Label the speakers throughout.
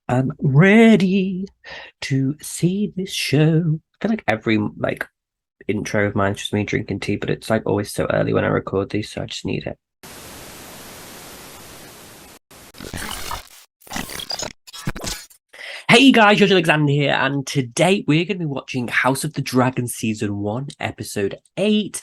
Speaker 1: I'm ready to see this show. I feel like every intro of mine is just me drinking tea, but it's like always so early when I record these, so I just need it. Hey guys, George Alexander here, and today we're going to be watching House of the Dragon Season 1, Episode 8.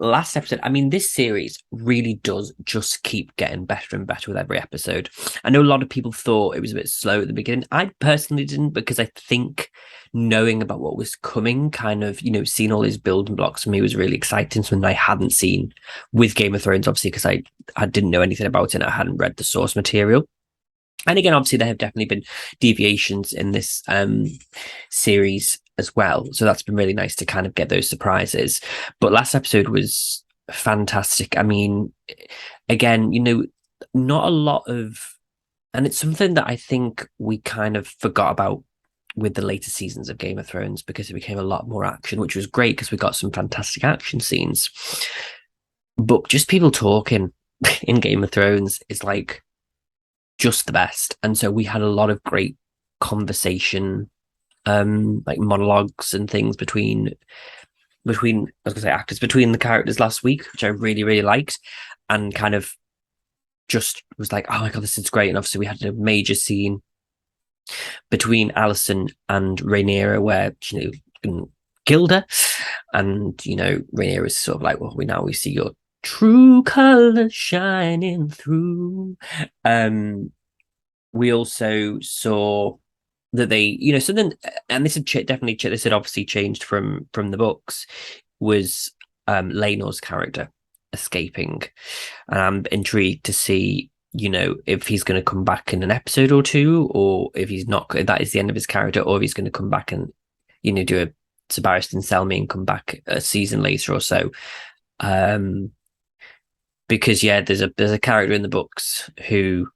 Speaker 1: Last episode, this series really does just keep getting better and better with every episode. I know a lot of people thought it was a bit slow at the beginning. I personally didn't, because I think knowing about what was coming, seeing all these building blocks for me was really exciting. Something I hadn't seen with Game of Thrones, obviously, because I didn't know anything about it and I hadn't read the source material. And again, obviously, there have definitely been deviations in this series as well. So that's been really nice to kind of get those surprises. But last episode was fantastic. Again, not a lot of, and it's something that I think we kind of forgot about with the later seasons of Game of Thrones, because it became a lot more action, which was great because we got some fantastic action scenes. But just people talking in Game of Thrones is like just the best. And so we had a lot of great conversation, like monologues and things between I was gonna say actors, between the characters last week, which I really, really liked, and kind of just was like, oh my god, this is great. And obviously we had a major scene between Alison and Rhaenyra where killed her, and Rhaenyra is sort of like, well, we see your true colors shining through. We also saw that they, something, and this had definitely, this had obviously changed from the books, was Laenor's character escaping, and I'm intrigued to see, if he's going to come back in an episode or two, or if he's not, if that is the end of his character, or if he's going to come back and do a Sabaris and Selmy and come back a season later or so. Because there's a character in the books who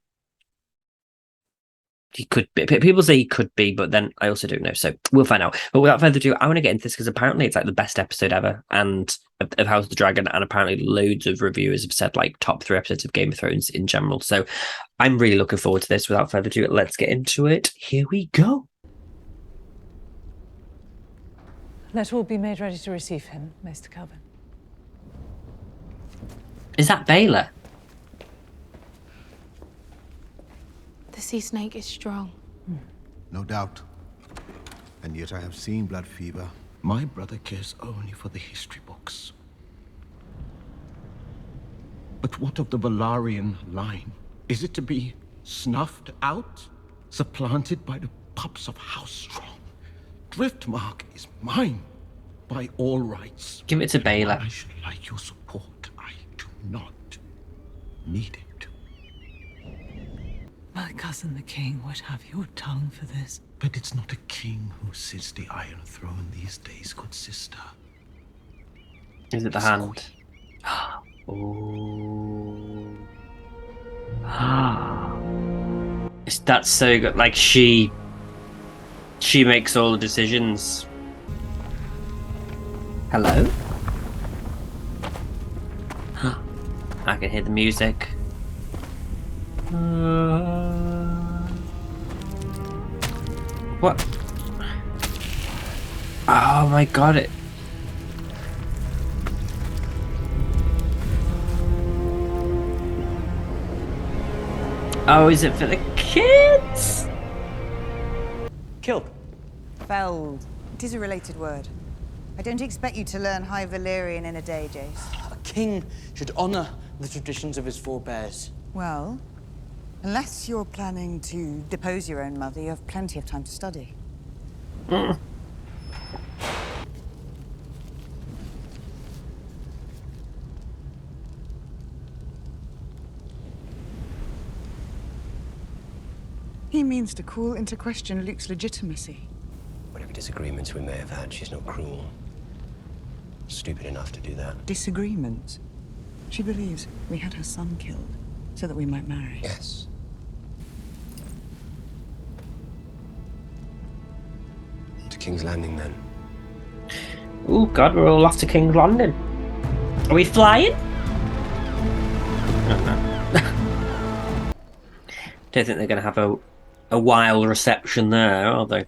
Speaker 1: he could be. People say he could be, but then I also don't know. So we'll find out. But without further ado, I want to get into this because apparently it's like the best episode ever, and of House of the Dragon, and apparently loads of reviewers have said like top 3 episodes of Game of Thrones in general. So I'm really looking forward to this. Without further ado, let's get into it. Here we go.
Speaker 2: Let all be made ready to receive him, Maester Calvin.
Speaker 1: Is that Baylor?
Speaker 3: The sea snake is strong.
Speaker 4: No doubt. And yet I have seen blood fever.
Speaker 5: My brother cares only for the history books. But what of the Valarian line? Is it to be snuffed out? Supplanted by the pups of House Strong? Driftmark is mine, by all rights.
Speaker 1: Give it to Baylor.
Speaker 5: I should like your support. I do not need it.
Speaker 2: My cousin the king would have your tongue for this.
Speaker 5: But it's not a king who sits the Iron Throne these days, good sister.
Speaker 1: Is it the hand? Oh. That's so good. Like she makes all the decisions. Hello? I can hear the music. What? Oh my god, oh, is it for the kids?
Speaker 6: Killed.
Speaker 7: Felled. It is a related word. I don't expect you to learn High Valyrian in a day, Jace.
Speaker 6: A king should honor the traditions of his forebears.
Speaker 7: Well, unless you're planning to depose your own mother, you have plenty of time to study. He means to call into question Luke's legitimacy.
Speaker 8: Whatever disagreements we may have had, she's not cruel. Stupid enough to do that.
Speaker 7: Disagreements? She believes we had her son killed so that we might marry.
Speaker 8: Yes. To King's Landing, then.
Speaker 1: Oh god, we're all off to King's Landing. Are we flying? Oh, no. Don't think they're going to have a wild reception there, are they?
Speaker 9: It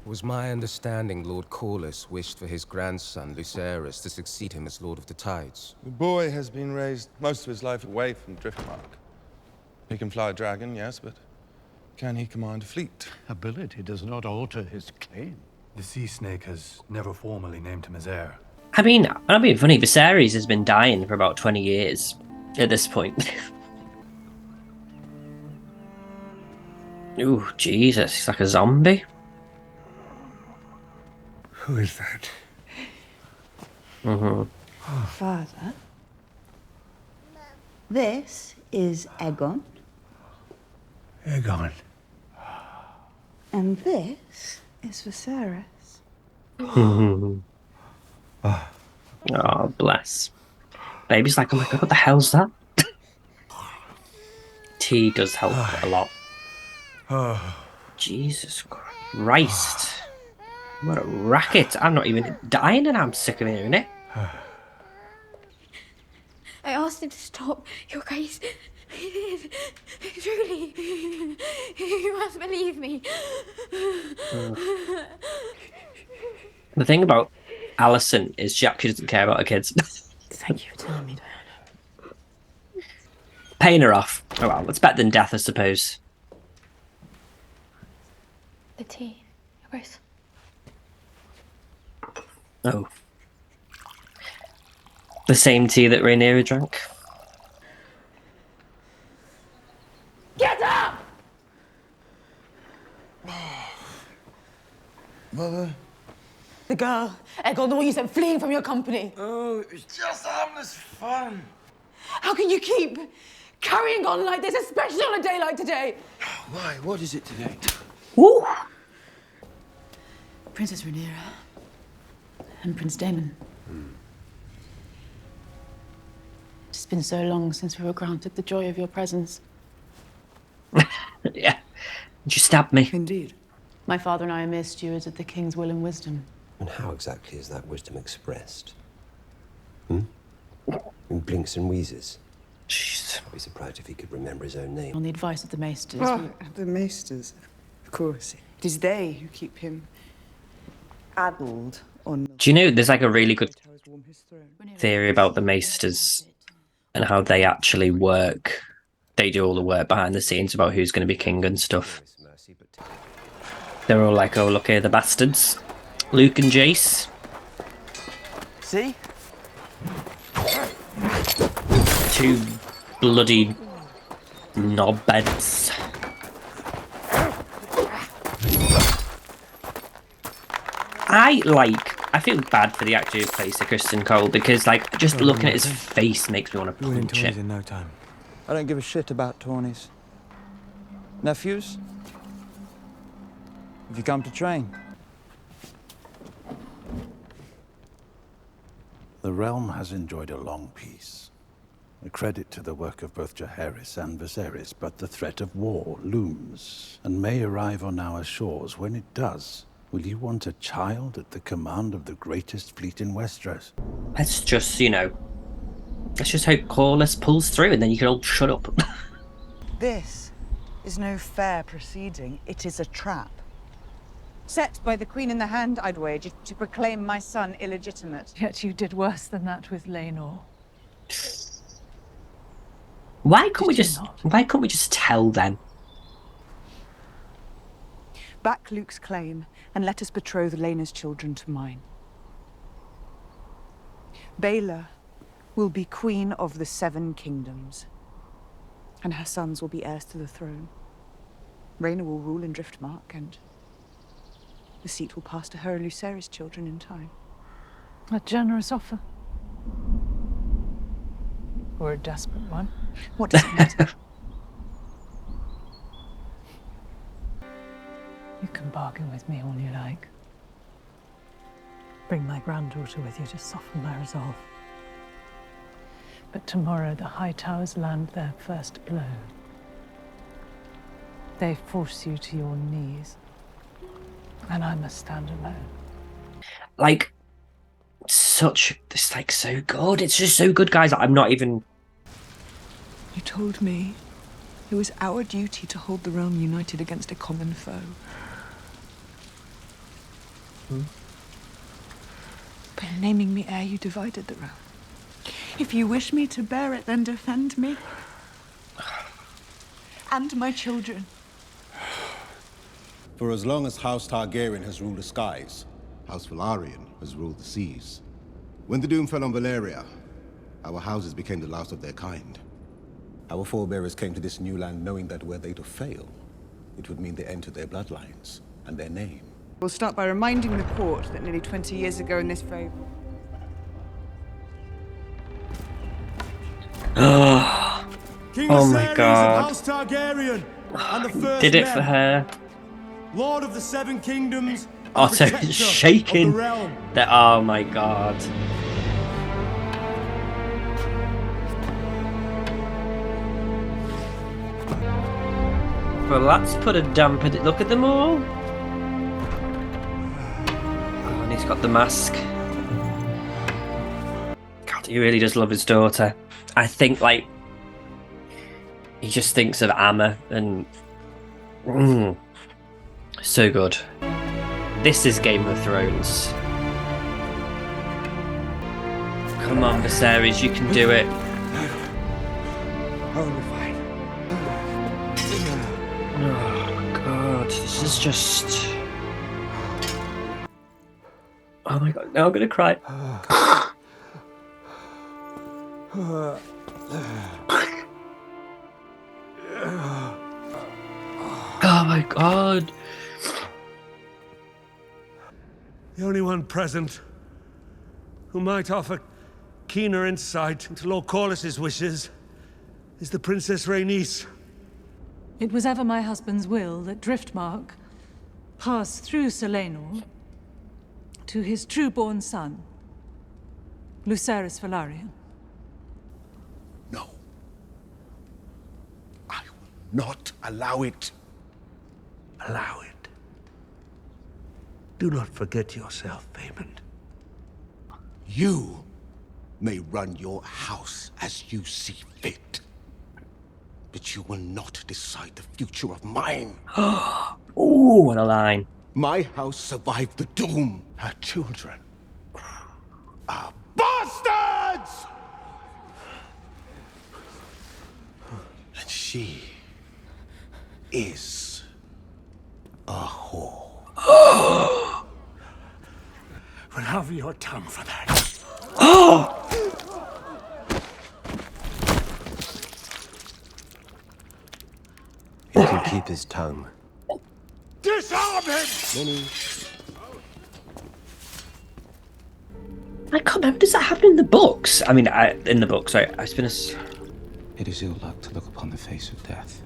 Speaker 9: was my understanding Lord Corlys wished for his grandson, Viserys, to succeed him as Lord of the Tides.
Speaker 10: The boy has been raised most of his life away from Driftmark. He can fly a dragon, yes, but can he command a fleet?
Speaker 11: Ability does not alter his claim. The Sea Snake has never formally named him as heir.
Speaker 1: I mean, I'm being funny, Viserys has been dying for about 20 years at this point. Ooh, Jesus, he's like a zombie.
Speaker 11: Who is that?
Speaker 7: Father, this is Aegon,
Speaker 11: Aegon.
Speaker 7: and this is Viserys.
Speaker 1: Oh, bless. Baby's like, oh my god, what the hell's that? Tea does help a lot. Jesus Christ. What a racket. I'm not even dying and I'm sick of hearing it.
Speaker 3: I asked him to stop, Your Grace. He did. Truly. You must believe me.
Speaker 1: The thing about Alison is she actually doesn't care about her kids.
Speaker 3: Thank you for telling me, Diana.
Speaker 1: Paying her off. Oh well, it's better than death, I suppose.
Speaker 3: The tea, Your Grace.
Speaker 1: Oh. The same tea that Rhaenyra drank.
Speaker 3: Get up!
Speaker 10: Mother?
Speaker 2: The girl, Aegon, the one you sent fleeing from your company.
Speaker 10: Oh, it was just harmless fun.
Speaker 2: How can you keep carrying on like this, especially on a day like today?
Speaker 10: Why? What is it today?
Speaker 1: Woo!
Speaker 2: Princess Rhaenyra and Prince Daemon. It's been so long since we were granted the joy of your presence.
Speaker 1: Yeah. You stabbed me.
Speaker 2: Indeed. My father and I are mere stewards of the king's will and wisdom.
Speaker 8: And how exactly is that wisdom expressed? In blinks and wheezes?
Speaker 1: Jeez.
Speaker 8: I'd be surprised if he could remember his own name.
Speaker 2: On the advice of the Maesters.
Speaker 7: The Maesters, of course. It is they who keep him addled on
Speaker 1: Do you know there's like a really good theory about the Maesters and how they actually work? They do all the work behind the scenes about who's going to be king and stuff. They're all like, oh, look here, the bastards. Luke and Jace.
Speaker 6: See?
Speaker 1: Two bloody knobheads. I feel bad for the actor who plays the Kristen Cole because, like, just looking at his face makes me want to punch him.
Speaker 6: In no time. I don't give a shit about Tawnies. Nephews? Have you come to train?
Speaker 11: The realm has enjoyed a long peace. A credit to the work of both Jaehaerys and Viserys, but the threat of war looms and may arrive on our shores. When it does, will you want a child at the command of the greatest fleet in Westeros?
Speaker 1: Let's just, let's just hope Corlys pulls through and then you can all shut up.
Speaker 7: This is no fair proceeding. It is a trap. Set by the Queen in the Hand, I'd wager, to proclaim my son illegitimate.
Speaker 2: Yet you did worse than that with Laenor.
Speaker 1: Why couldn't we just tell them?
Speaker 7: Back Luke's claim, and let us betroth Laena's children to mine. Baela will be Queen of the Seven Kingdoms, and her sons will be heirs to the throne. Rhaena will rule in Driftmark, and the seat will pass to her and Lucerys' children in time.
Speaker 2: A generous offer. Or a desperate one.
Speaker 7: What does it matter?
Speaker 2: You can bargain with me all you like. Bring my granddaughter with you to soften my resolve. But tomorrow the High Towers land their first blow. They force you to your knees. And I must stand alone.
Speaker 1: Like, it's like so good. It's just so good, guys. I'm not even...
Speaker 2: You told me
Speaker 7: It was our duty to hold the realm united against a common foe. By naming me heir, you divided the realm. If you wish me to bear it, then defend me. And my children.
Speaker 4: For as long as House Targaryen has ruled the skies, House Velaryon has ruled the seas. When the doom fell on Valyria, our houses became the last of their kind. Our forebears came to this new land knowing that were they to fail, it would mean the end to their bloodlines and their name.
Speaker 7: We'll start by reminding the court that nearly 20 years ago in this very...
Speaker 1: King oh my god.
Speaker 12: House Targaryen, and the first
Speaker 1: did it for her.
Speaker 12: Lord of the Seven Kingdoms.
Speaker 1: Oh, so it's shaking. That, oh my god. Well, let's put a damper. Look at them all. Oh, and he's got the mask. God, he really does love his daughter. I think, like, he just thinks of Amma and... so good. This is Game of Thrones. Come on, Viserys, you can do it.
Speaker 12: I'll be fine.
Speaker 1: Oh, God, this is just... Oh my God, now I'm gonna cry. Oh my God.
Speaker 12: The only one present who might offer keener insight into Lord Corlys's wishes is the Princess Rhaenys.
Speaker 2: It was ever my husband's will that Driftmark pass through Selenor to his true-born son, Viserys Velaryon.
Speaker 4: No. I will not allow it.
Speaker 12: Allow it. Do not forget yourself, Paymond.
Speaker 4: You may run your house as you see fit, but you will not decide the future of mine.
Speaker 1: Ooh, what a line.
Speaker 4: My house survived the doom. Her children are bastards! And she is a whore.
Speaker 12: Well, have your tongue for that.
Speaker 8: He can keep his tongue.
Speaker 12: Disarm him!
Speaker 8: Many.
Speaker 1: I can't remember. Does that happen in the books? I mean, in the books, sorry. It's been
Speaker 9: It is ill luck to look upon the face of death.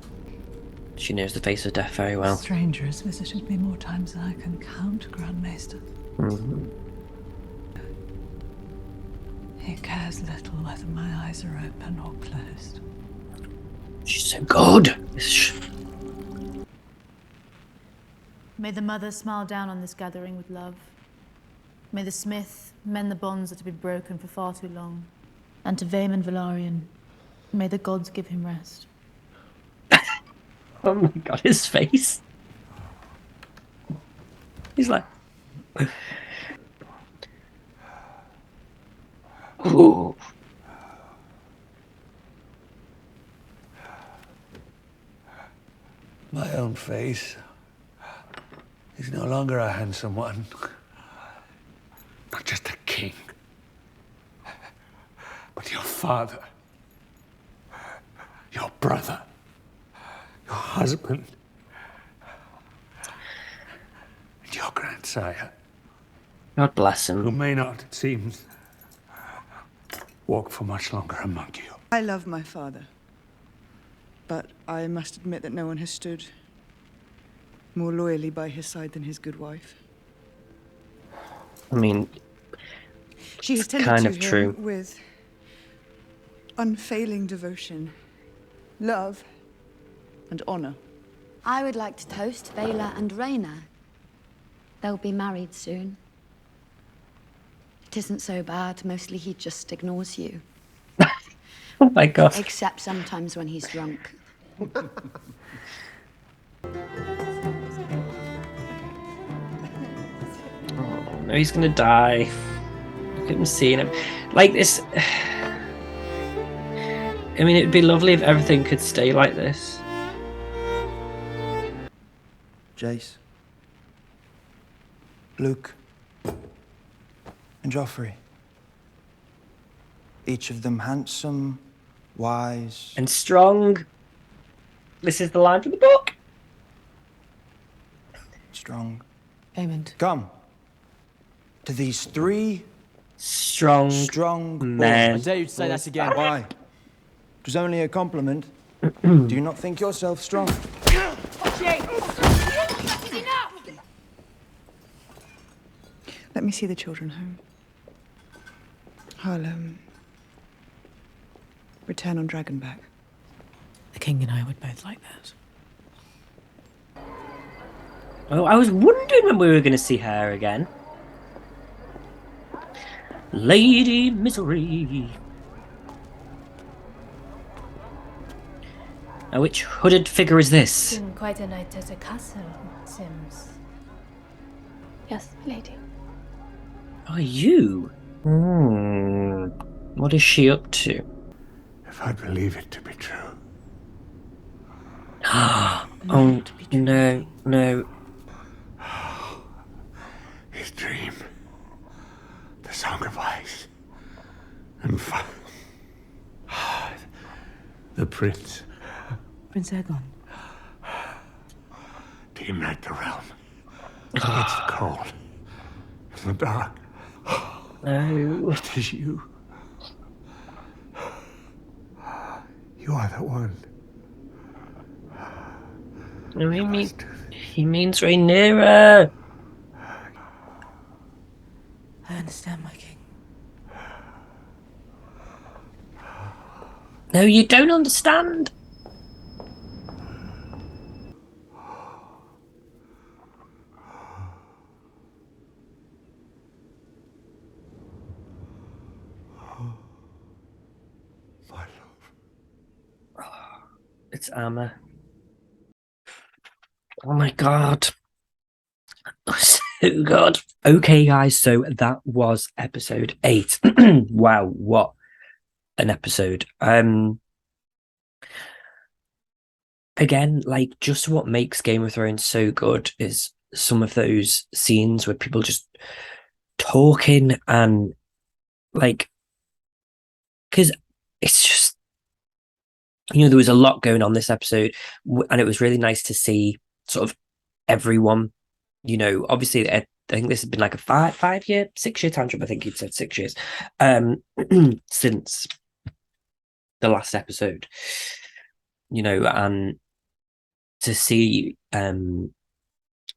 Speaker 1: She knows the face of death very well.
Speaker 2: A stranger has visited me more times than I can count, Grand Maester. He cares little whether my eyes are open or closed.
Speaker 1: She's so good.
Speaker 13: May the mother smile down on this gathering with love. May the smith mend the bonds that have been broken for far too long. And to Vaemond Velaryon, may the gods give him rest.
Speaker 1: Oh my God, his face. He's like... Ooh.
Speaker 12: My own face is no longer a handsome one, not just a king, but your father, your brother, your husband, and your grandsire.
Speaker 1: God bless him.
Speaker 12: Who may not, it seems, walk for much longer among you.
Speaker 7: I love my father, but I must admit that no one has stood more loyally by his side than his good wife.
Speaker 1: I mean,
Speaker 7: She has tended
Speaker 1: kind
Speaker 7: to
Speaker 1: of
Speaker 7: him
Speaker 1: true.
Speaker 7: with unfailing devotion, love, and honor.
Speaker 3: I would like to toast Vela and Rhaena. They'll be married soon. It isn't so bad. Mostly he just ignores you.
Speaker 1: Oh my God.
Speaker 3: Except sometimes when he's drunk.
Speaker 1: Oh, no, he's gonna die. Look at him seeing him. Like this. I mean, it'd be lovely if everything could stay like this.
Speaker 6: Jace. Luke. And Joffrey. Each of them handsome, wise...
Speaker 1: and strong. This is the line from the book.
Speaker 6: Strong.
Speaker 2: Aemond.
Speaker 6: Come. To these three...
Speaker 1: strong men.
Speaker 6: I dare you to say that again. Why? It was only a compliment. Do you not think yourself strong?
Speaker 7: Let me see the children home. I'll, return on Dragonback.
Speaker 2: The king and I would both like that.
Speaker 1: Oh, I was wondering when we were going to see her again. Lady Misery. Now, which hooded figure is this?
Speaker 13: Been quite a night at the castle, Sims.
Speaker 3: Yes, lady.
Speaker 1: Are you? What is she up to?
Speaker 12: If I believe it to be true.
Speaker 1: Oh, no.
Speaker 12: His dream. The Song of Ice. And fire. The prince.
Speaker 2: Prince Aegon.
Speaker 12: To unite the realm. Against the cold. And the dark.
Speaker 1: No.
Speaker 12: It is you. You are the one.
Speaker 1: No, he means Rhaenyra.
Speaker 2: I understand, my king.
Speaker 1: No, you don't understand.
Speaker 12: My love.
Speaker 1: It's Amma. Oh my god. So good. Okay, guys, so that was episode 8. Wow, what an episode. Again, like, just what makes Game of Thrones so good is some of those scenes where people just talking and like, because it's just, there was a lot going on this episode, and it was really nice to see sort of everyone, obviously I think this has been like a 5-year, 6-year tantrum. I think you'd said 6 years since the last episode, and to see Baelor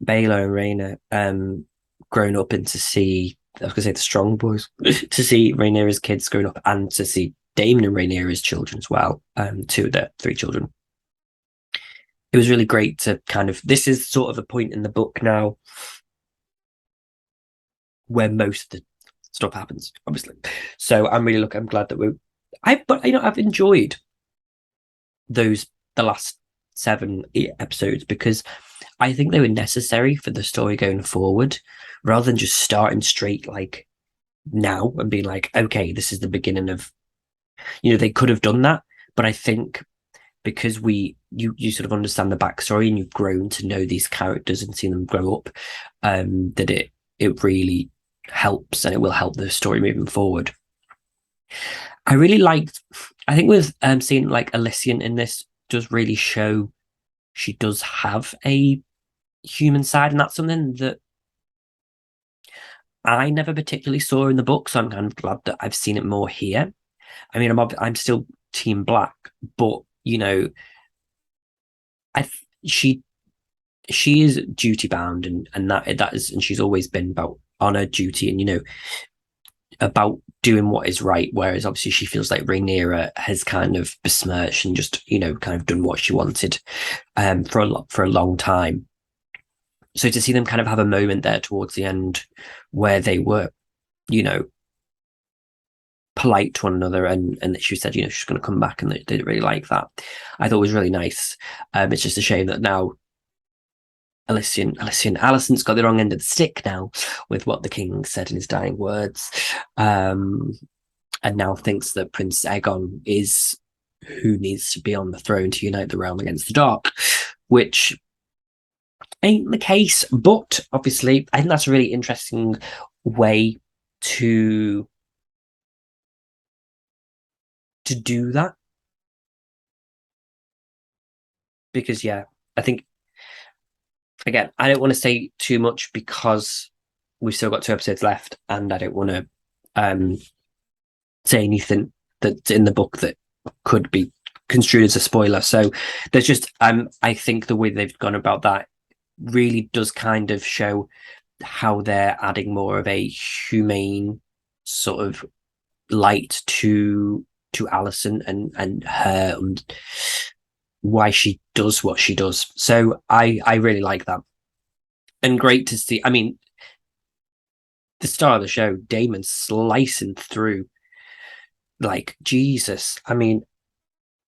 Speaker 1: and Rhaena grown up, and to see, I was going to say the strong boys, to see Rhaenyra's kids grown up, and to see Daemon and Rhaenyra's children as well, 2 of their 3 children. It was really great to this is sort of a point in the book now where most of the stuff happens, obviously. So I'm glad that I've enjoyed the last 7 episodes, because I think they were necessary for the story going forward, rather than just starting straight like now and being like, okay, this is the beginning of, they could have done that, but I think because you sort of understand the backstory and you've grown to know these characters and seen them grow up, that it really helps, and it will help the story moving forward. I think with seeing like Elysian in this does really show she does have a human side, and that's something that I never particularly saw in the book, so I'm kind of glad that I've seen it more here. I mean, I'm still Team Black, but she is duty bound, and that is, and she's always been about honor, duty, and about doing what is right. Whereas obviously she feels like Rhaenyra has kind of besmirched and just kind of done what she wanted for a long time. So to see them kind of have a moment there towards the end where they were, polite to one another, and she said, you know, she's going to come back, and they didn't really like that. I thought it was really nice. It's just a shame that now Alicent's got the wrong end of the stick now with what the king said in his dying words, and now thinks that Prince Aegon is who needs to be on the throne to unite the realm against the dark, which ain't the case. But obviously, I think that's a really interesting way to do that, because yeah, I think, again, I don't want to say too much because we've still got 2 episodes left, and I don't want to say anything that's in the book that could be construed as a spoiler. So there's just I think the way they've gone about that really does kind of show how they're adding more of a humane sort of light to Alicent and her, and why she does what she does. So I really like that, and great to see. I mean, the star of the show, Damon, slicing through, like, Jesus. I mean,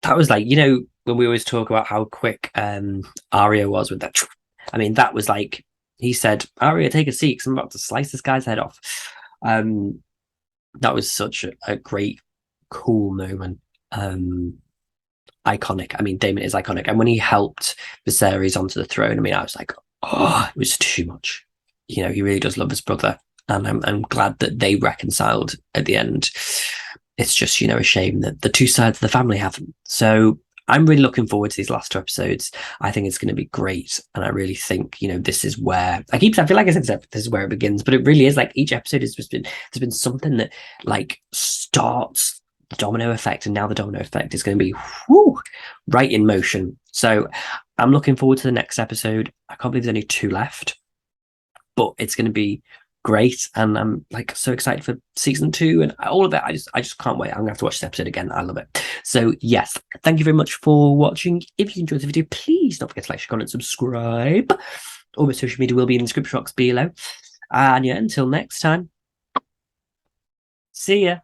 Speaker 1: that was like, you know, when we always talk about how quick Arya was with that. I mean, that was like, he said, Arya, take a seat, because I'm about to slice this guy's head off. That was such a great, cool moment. Iconic. I mean, Damon is iconic. And when he helped Viserys onto the throne, I mean, I was like, oh, it was too much. You know, he really does love his brother. And I'm glad that they reconciled at the end. It's just, you know, a shame that the 2 sides of the family haven't. So I'm really looking forward to these last 2 episodes. I think it's going to be great. And I really think, you know, this is where I feel like I said this is where it begins, but it really is. Like, each episode has just been, there's been something that like starts the domino effect, and now the domino effect is going to be right in motion. So I'm looking forward to the next episode. I can't believe there's only 2 left, but it's going to be great, and I'm like so excited for season 2 and all of it. I just can't wait. I'm gonna have to watch this episode again. I love it. So yes, thank you very much for watching. If you enjoyed the video, please don't forget to like, share, comment, subscribe. All my social media will be in the description box below. And yeah, until next time, see ya.